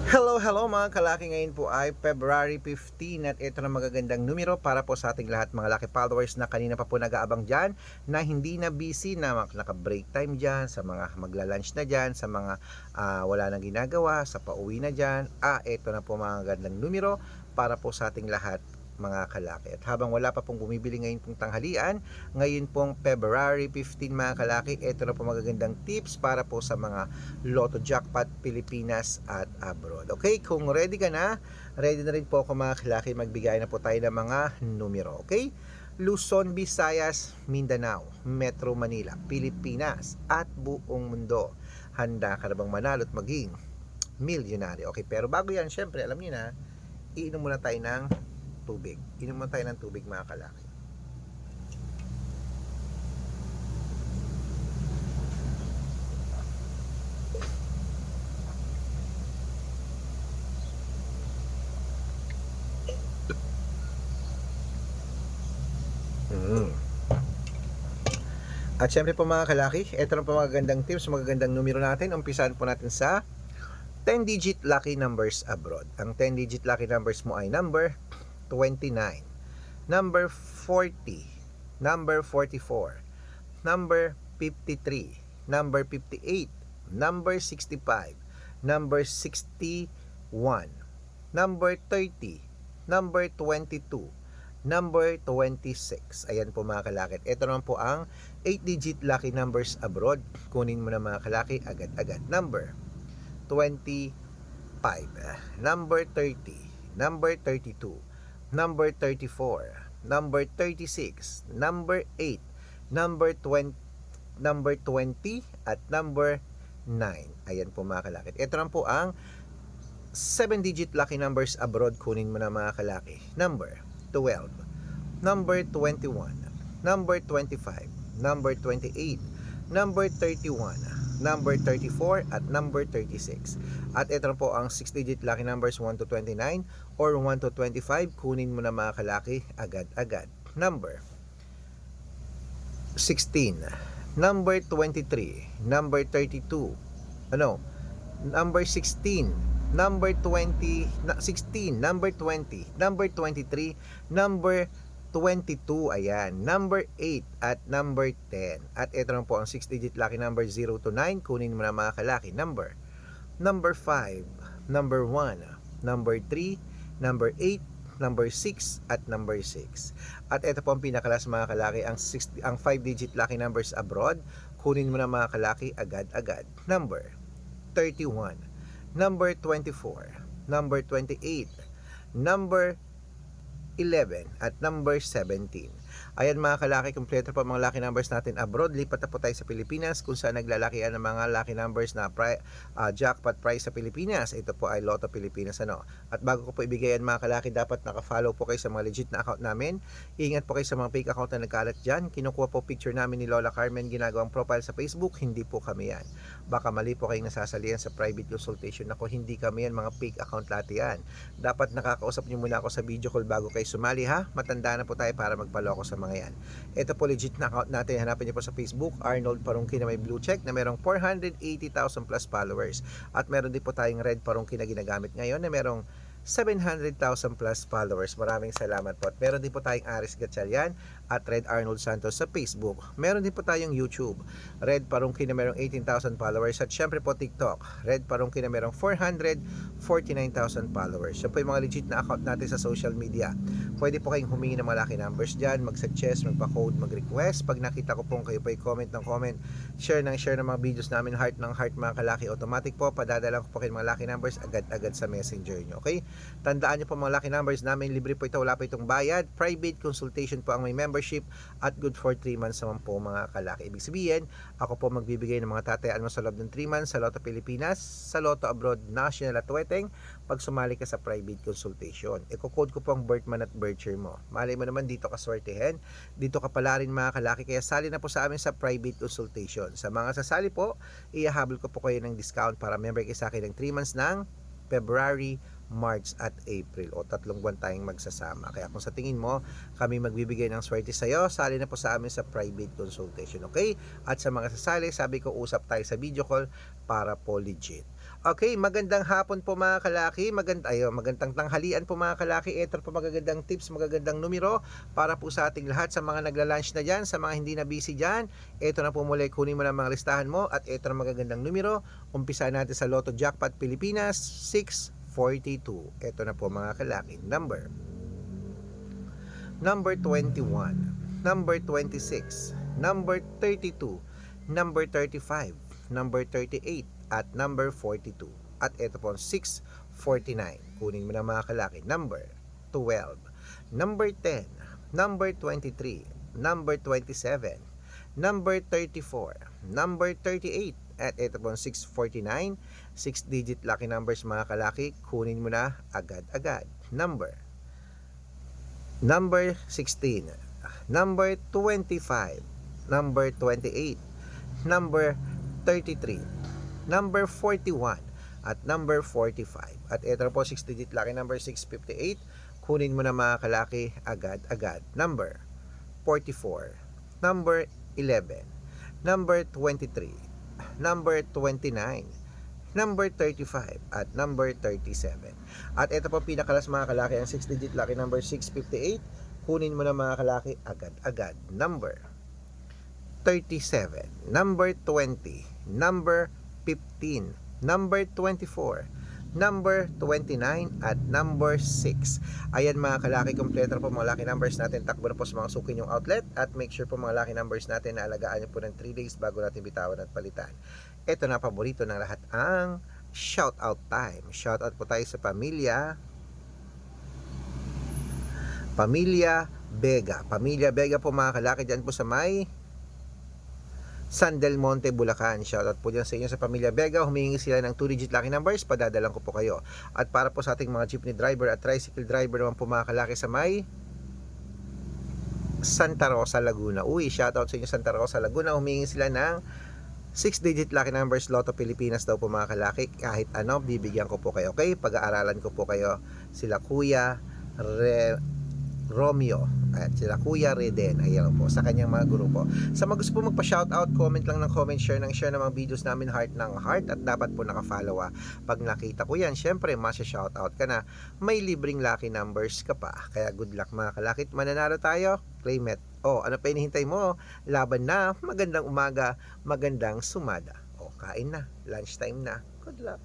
Hello mga kalaki, ngayon po ay February 15 at ito na magagandang numero para po sa ating lahat mga lucky followers na kanina pa po nag-aabang dyan, na hindi na busy, na naka-break time dyan, sa mga magla-lunch na dyan, sa mga wala nang ginagawa, sa pauwi na dyan. Ito na po mga gandang numero para po sa ating lahat mga kalaki. At habang wala pa pong bumibili ngayon pong tanghalian, ngayon pong February 15 mga kalaki, ito na po magagandang tips para po sa mga Lotto Jackpot Pilipinas at abroad. Okay, kung ready ka na, ready na rin po ako mga kalaki, magbigay na po tayo ng mga numero. Okay, Luzon, Visayas, Mindanao, Metro Manila, Pilipinas at buong mundo. Handa ka na bang manalo at maging milyonaryo? Okay, pero bago yan, syempre alam niyo na, iinom muna tayo ng tubig. Inom muna tayo ng tubig mga kalaki. At syempre po mga kalaki, ito na po magagandang tips, magagandang numero natin. Umpisahan po natin sa 10-digit lucky numbers abroad. Ang 10-digit lucky numbers mo ay number 29, number 40, number 44, number 53, number 58, number 65, number 61, number 30, number 22, number 26. Ayan po mga kalaki. Ito naman po ang 8-digit lucky numbers abroad. Kunin mo na mga kalaki agad-agad. Number 25, number 30, number 32, number 34, number 36, number 8, number 20, at number 9. Ayan po mga kalaki. Ito naman po ang 7-digit lucky numbers abroad. Kunin mo na mga kalaki. Number 12, number 21, number 25, number 28, number 31, number 34 at number 36. At ito na po ang 6-digit lucky numbers 1 to 29 or 1 to 25. Kunin mo na mga kalaki agad-agad. Number 16, number 23, number 32, number 16, number 20, 16, number 20, number 23, number 22, ayan, number 8 at number 10. At ito na po ang 6-digit lucky number 0 to 9. Kunin mo na mga kalaki. Number 5, number 1, number 3, number 8, number 6 at number 6. At ito po ang pinakalas mga kalaki, ang 5-digit lucky numbers abroad. Kunin mo na mga kalaki agad-agad. Number 31, number 24, number 28, number 11 at number 17. Ayan mga kalaki, kompleto pa mga lucky numbers natin abroad. Lipat na po tayo sa Pilipinas kung saan naglalakihan ng mga lucky numbers na jackpot prize sa Pilipinas. Ito po ay Lotto Pilipinas. At bago ko po ibigay yan mga kalaki, dapat naka-follow po kayo sa mga legit na account namin. Ingat po kayo sa mga fake account na nagkalat dyan. Kinukuha po picture namin ni Lola Carmen, ginagawang profile sa Facebook. Hindi po kami yan. Baka mali po kayong nasasalihan sa private consultation. Ako, hindi kami yan, mga fake account lahat yan. Dapat nakakausap nyo muna ako sa video call bago kayo sumali, ha. Matanda na po tayo para magpaloko sa mga yan. Ito po legit na account natin. Hanapin niyo po sa Facebook, Arnold Parungki na may blue check na merong 480,000 plus followers. At meron din po tayong Red Parungki na ginagamit ngayon na merong 700,000 plus followers. Maraming salamat po. At meron din po tayong Aris Gatchalian at Red Arnold Santos sa Facebook. Meron din po tayong YouTube, Red Parungki na merong 18,000 followers. At syempre po TikTok, Red Parungki na merong 449,000 followers. Yan po yung mga legit na account natin sa social media. Pwede po kayong humingi ng mga lucky numbers dyan, mag-suggest, magpa-code, mag-request. Pag nakita ko pong kayo po i-comment ng comment, share ng mga videos namin, heart ng heart mga kalaki, automatic po, padadala ko po kayo mga lucky numbers agad-agad sa messenger nyo. Okay? Tandaan nyo po mga lucky numbers namin, libre po ito, wala po itong bayad. Private consultation po ang may membership at good for 3 months naman po mga kalaki. Ibig sabihin, ako po magbibigay ng mga tatayaan mo sa loob ng 3 months sa Lotto Pilipinas, sa Lotto Abroad, National at Weteng, pag sumali ka sa private consultation. Iko-code ko po ang birth month at birth year mo. Malay mo naman dito ka swertehin, dito ka pala rin mga kalaki, kaya sali na po sa amin sa private consultation. Sa mga sasali po, ihahabol ko po kayo ng discount para member kayo sa akin ng 3 months ng February, March at April, o 3 buwan tayong magsasama. Kaya kung sa tingin mo kami magbibigay ng swerte sa iyo, sali na po sa amin sa private consultation, okay? At sa mga sasali, sabi ko usap tayo sa video call para po legit. Okay, magandang hapon po mga kalaki, magandang tanghalian po mga kalaki. Ito po magagandang tips, magagandang numero para po sa ating lahat, sa mga nagla-lunch na dyan, sa mga hindi na busy dyan. Ito na po muli, kunin mo na mga listahan mo at ito na magagandang numero. Umpisa natin sa Lotto Jackpot Pilipinas 642. Ito na po mga kalaki. Number 21, number 26, number 32, number 35, number 38, at number 42. At ito po 649. Kunin mo na mga kalaki. Number 12, number 10, number 23, number 27, number 34, number 38, at ito po 649. 6-digit lucky numbers mga kalaki. Kunin mo na agad-agad. Number 16, number 25, number 28, number 33, number 41, at number 45. At ito po 6-digit lucky number 658. Kunin mo na mga kalaki agad-agad. Number 44, number 11, number 23, number 29, number 35, at number 37. At ito po pinakalas mga kalaki, ang 6-digit lucky number 658. Kunin mo na mga kalaki agad-agad. Number 37, number 20, number 15, number 24, number 29, at number 6. Ayan mga kalaki, kompleto na po mga lucky numbers natin. Takbo na po sa mga suki yung outlet at make sure po mga lucky numbers natin na alagaan nyo po ng 3 days bago natin bitawan at palitan. Ito na paborito ng lahat, ang shout out time. Shout out po tayo sa pamilya Vega. Pamilya Vega po mga kalaki, dyan po sa may San Del Monte, Bulacan. Shoutout po dyan sa inyo sa Pamilya Vega. Humihingi sila ng 2-digit lucky numbers, padadalang ko po kayo. At para po sa ating mga jeepney driver at tricycle driver naman po mga kalaki sa may Santa Rosa, Laguna. Shoutout sa inyo Santa Rosa, Laguna. Humihingi sila ng 6-digit lucky numbers, Lotto Pilipinas daw po mga kalaki. Kahit ano, bibigyan ko po kayo. Okay? Pag-aaralan ko po kayo. Sila Kuya Romeo at sila Kuya Reden, ayan po, sa kanyang mga grupo. Sa mga gusto po magpa-shoutout, comment lang ng comment, share ng mga videos namin, heart ng heart, at dapat po naka-follow. Pag nakita ko yan, syempre masya-shoutout ka na, may libreng lucky numbers ka pa. Kaya good luck mga kalakit, mananalo tayo, claim it. Ano pa hinihintay mo? Laban na, magandang umaga, magandang sumada. Kain na, lunchtime na. Good luck.